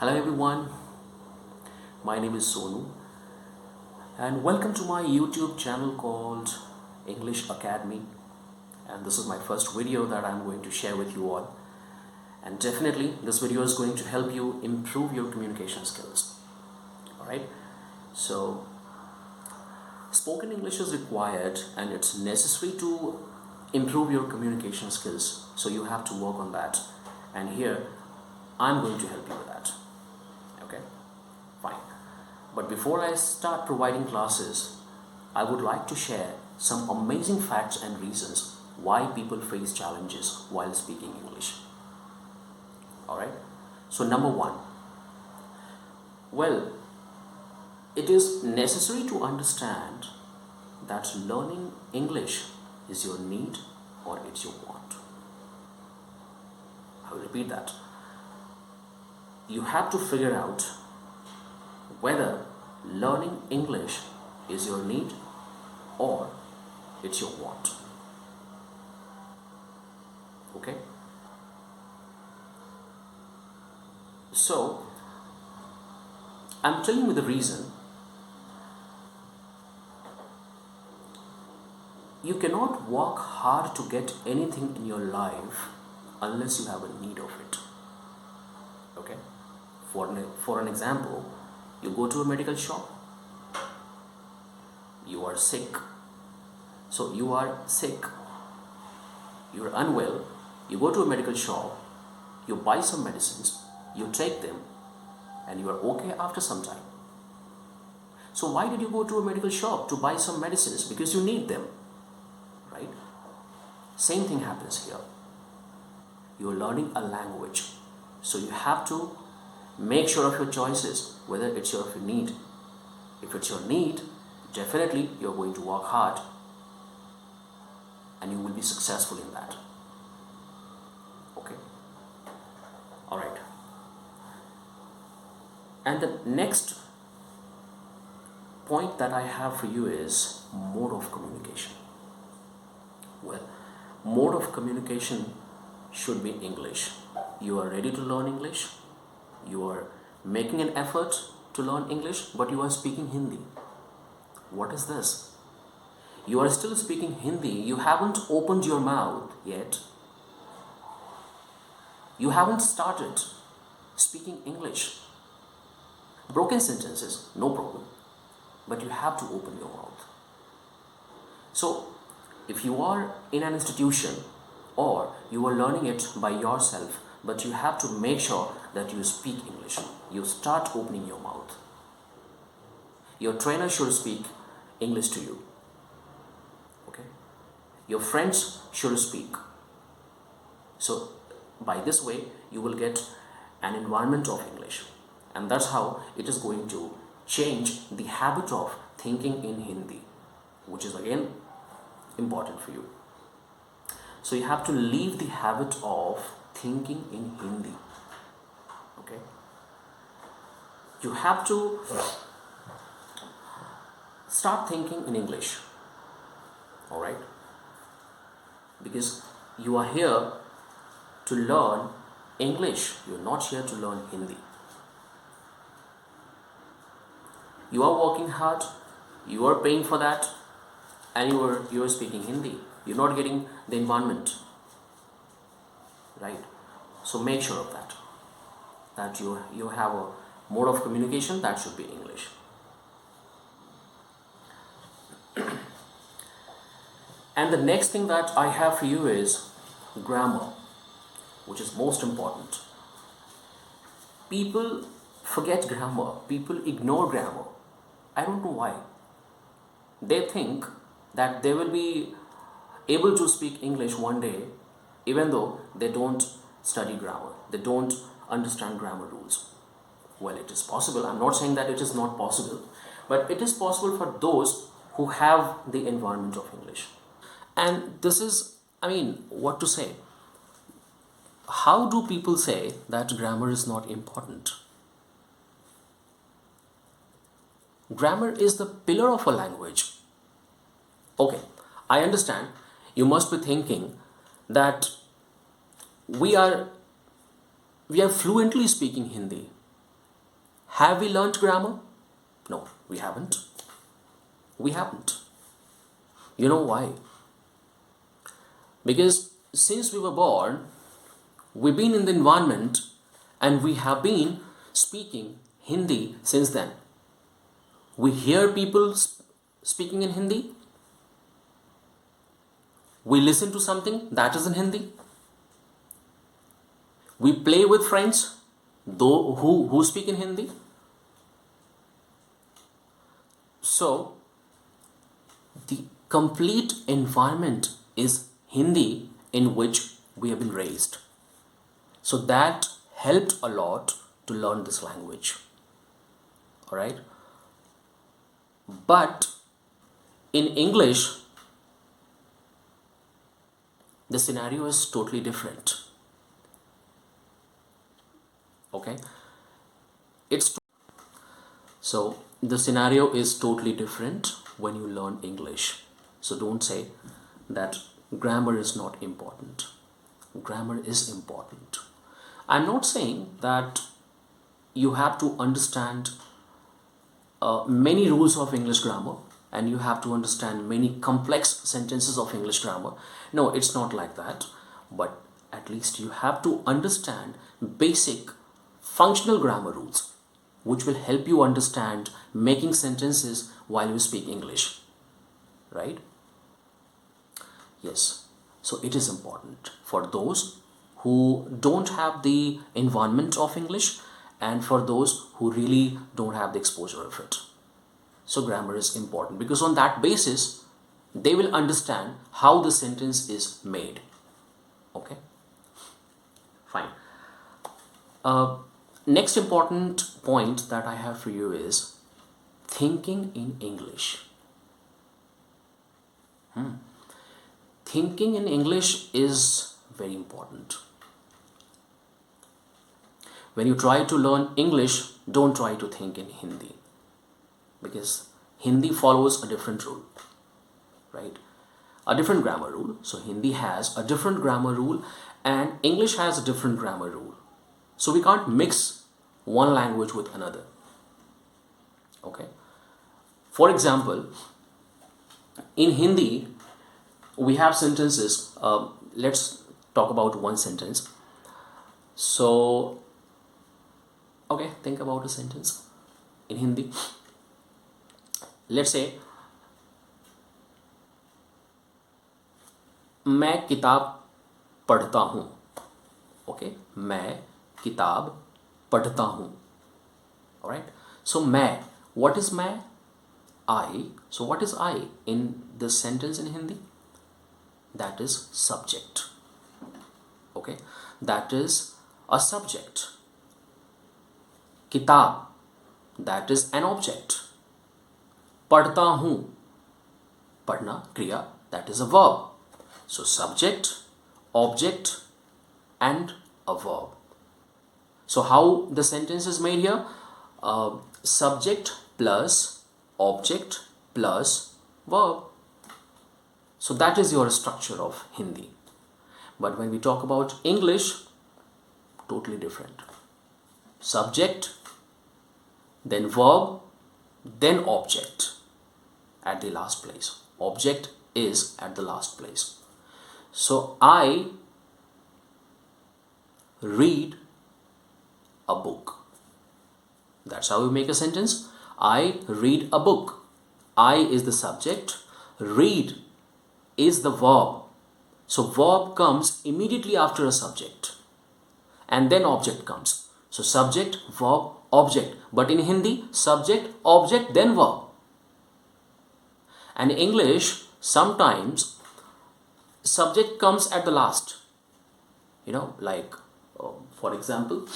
Hello everyone, my name is Sonu and welcome to my YouTube channel called English Academy, and this is my first video that I'm going to share with you all, and definitely this video is going to help you improve your communication skills. Alright, so spoken English is required and it's necessary to improve your communication skills, so you have to work on that, and here I'm going to help you with that. Okay, fine. But before I start providing classes, I would like to share some amazing facts and reasons why people face challenges while speaking English. Alright, so number one, well, it is necessary to understand that learning English is your need or it's your want. I will repeat that. You have to figure out whether learning English is your need or it's your want. Okay? So, I'm telling you the reason. You cannot work hard to get anything in your life unless you have a need of it. Okay? For an example, you go to a medical shop, you are sick. So you are sick, you are unwell, you go to a medical shop, you buy some medicines, you take them, and you are okay after some time. So why did you go to a medical shop to buy some medicines? Because you need them, right? Same thing happens here. You are learning a language, so you have to make sure of your choices, whether it's your need. If it's your need, definitely you're going to work hard and you will be successful in that. Okay? Alright. And the next point that I have for you is mode of communication. Well, mode of communication should be English. You are ready to learn English. You are making an effort to learn English, but you are speaking Hindi. What is this? You are still speaking Hindi. You haven't opened your mouth yet. You haven't started speaking English. Broken sentences, no problem. But you have to open your mouth. So, if you are in an institution or you are learning it by yourself, but you have to make sure that you speak English. You start opening your mouth. Your trainer should speak English to you. Okay? Your friends should speak. So, by this way, you will get an environment of English. And that's how it is going to change the habit of thinking in Hindi, which is again important for you. So, you have to leave the habit of thinking in Hindi. Okay? You have to start thinking in English. Alright? Because you are here to learn English. You are not here to learn Hindi. You are working hard, you are paying for that, and you are speaking Hindi. You're not getting the environment. Right? So make sure of that. That you have a mode of communication that should be English. And the next thing that I have for you is grammar, which is most important. People forget grammar. People ignore grammar. I don't know why. They think that they will be able to speak English one day even though they don't study grammar. They don't understand grammar rules. Well, it is possible. I'm not saying that it is not possible, but it is possible for those who have the environment of English. And this is, what to say? How do people say that grammar is not important? Grammar is the pillar of a language. Okay, I understand. You must be thinking that we are fluently speaking Hindi. Have we learnt grammar? No, we haven't. We haven't. You know why? Because since we were born, we've been in the environment and we have been speaking Hindi since then. We hear people speaking in Hindi. We listen to something that is in Hindi. We play with friends who speak in Hindi. So, the complete environment is Hindi in which we have been raised. So that helped a lot to learn this language. Alright? But in English, the scenario is totally different. Okay? So the scenario is totally different when you learn English. So don't say that grammar is not important. Grammar is important. I'm not saying that you have to understand many rules of English grammar and you have to understand many complex sentences of English grammar. No, it's not like that. But at least you have to understand basic functional grammar rules, which will help you understand making sentences while you speak English. Right? Yes. So it is important for those who don't have the environment of English and for those who really don't have the exposure of it. So grammar is important because on that basis, they will understand how the sentence is made. Okay? Fine. Next important point that I have for you is thinking in English. Thinking in English is very important. When you try to learn English, don't try to think in Hindi. Because Hindi follows a different rule. Right? A different grammar rule. So Hindi has a different grammar rule and English has a different grammar rule. So we can't mix one language with another. Okay? For example, in Hindi, we have sentences. Let's talk about one sentence. So, okay, think about a sentence in Hindi. Let's say, मैं किताब पढ़ता हूँ. Okay, मैं किताब पढ़ता हूँ. Alright. So, मैं. What is मैं? I. So, what is I in this sentence in Hindi? That is subject. Okay, that is a subject. Kitab, that is an object. Padhta hu, padhna, kriya, that is a verb. So subject, object and a verb. So how the sentence is made here? Subject plus object plus verb. So that is your structure of Hindi. But when we talk about English, totally different. Subject, then verb, then object at the last place. Object is at the last place. So I read a book. That's how we make a sentence. I read a book. I is the subject. Read is the verb. So verb comes immediately after a subject and then object comes. So subject, verb, object. But in Hindi, subject, object, then verb. And in English, sometimes subject comes at the last. You know, like for example,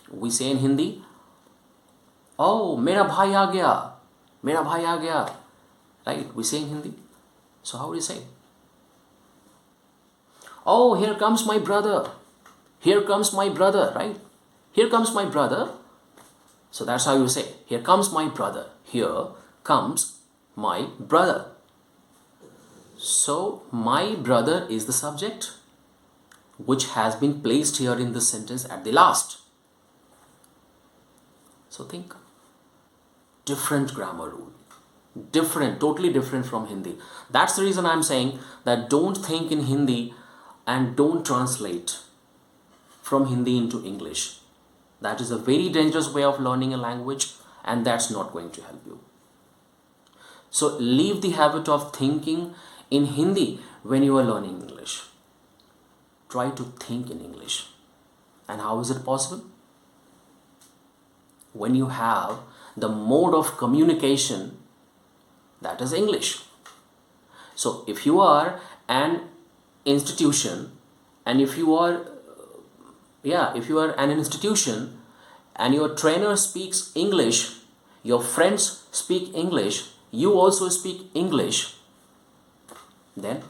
we say in Hindi, oh, मेरा भाई आ गया, मेरा भाई आ गया. Right? We say in Hindi. So how do you say? Oh, here comes my brother. Here comes my brother, right? Here comes my brother. So that's how you say. Here comes my brother. Here comes my brother. So my brother is the subject. which has been placed here in this sentence at the last. So think. Different grammar rule. Different, totally different from Hindi. That's the reason I'm saying that don't think in Hindi and don't translate from Hindi into English. That is a very dangerous way of learning a language, and that's not going to help you. So leave the habit of thinking in Hindi when you are learning English. Try to think in English. And how is it possible? When you have the mode of communication that is English. So if you are an institution, and if you are an institution and your trainer speaks English, your friends speak English, you also speak English, then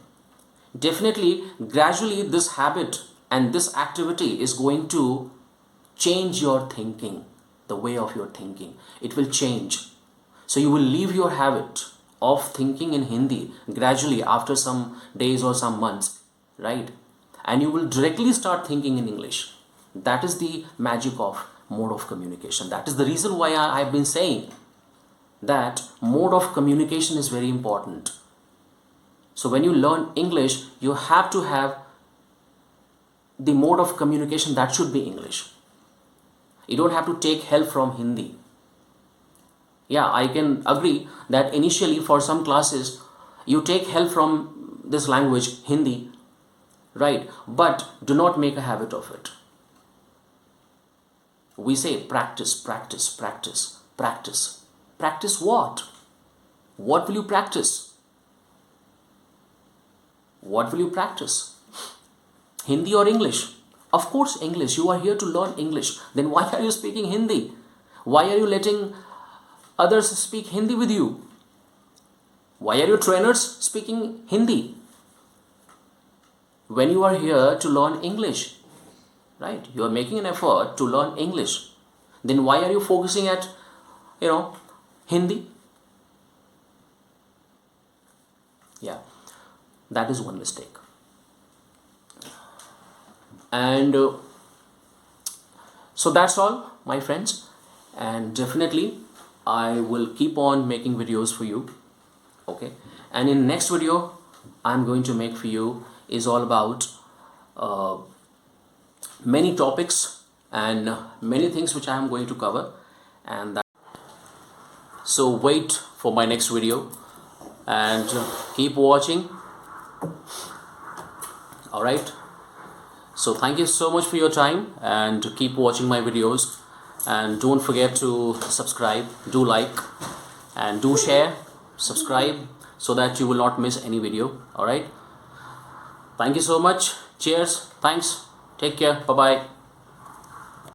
definitely gradually this habit and this activity is going to change your thinking, the way of your thinking. It will change. So you will leave your habit of thinking in Hindi gradually after some days or some months, right? And you will directly start thinking in English. That is the magic of mode of communication. That is the reason why I've been saying that mode of communication is very important. So when you learn English, you have to have the mode of communication that should be English. You don't have to take help from Hindi. Yeah, I can agree that initially for some classes you take help from this language, Hindi, right? But do not make a habit of it. We say practice, practice, practice, practice. Practice what? What will you practice? What will you practice? Hindi or English? Of course English. You are here to learn English. Then why are you speaking Hindi? Why are you letting others speak Hindi with you? Why are your trainers speaking Hindi when you are here to learn English? Right? You are making an effort to learn English. Then why are you focusing at, Hindi? Yeah, that is one mistake. And so that's all, my friends. And definitely I will keep on making videos for you. Okay. And in next video I'm going to make for you is all about many topics and many things which I am going to cover. And so wait for my next video and keep watching. All right. So thank you so much for your time, and keep watching my videos, and don't forget to subscribe, do like, and do share, subscribe, so that you will not miss any video. All right. Thank you so much. Cheers. Thanks. Take care. Bye bye.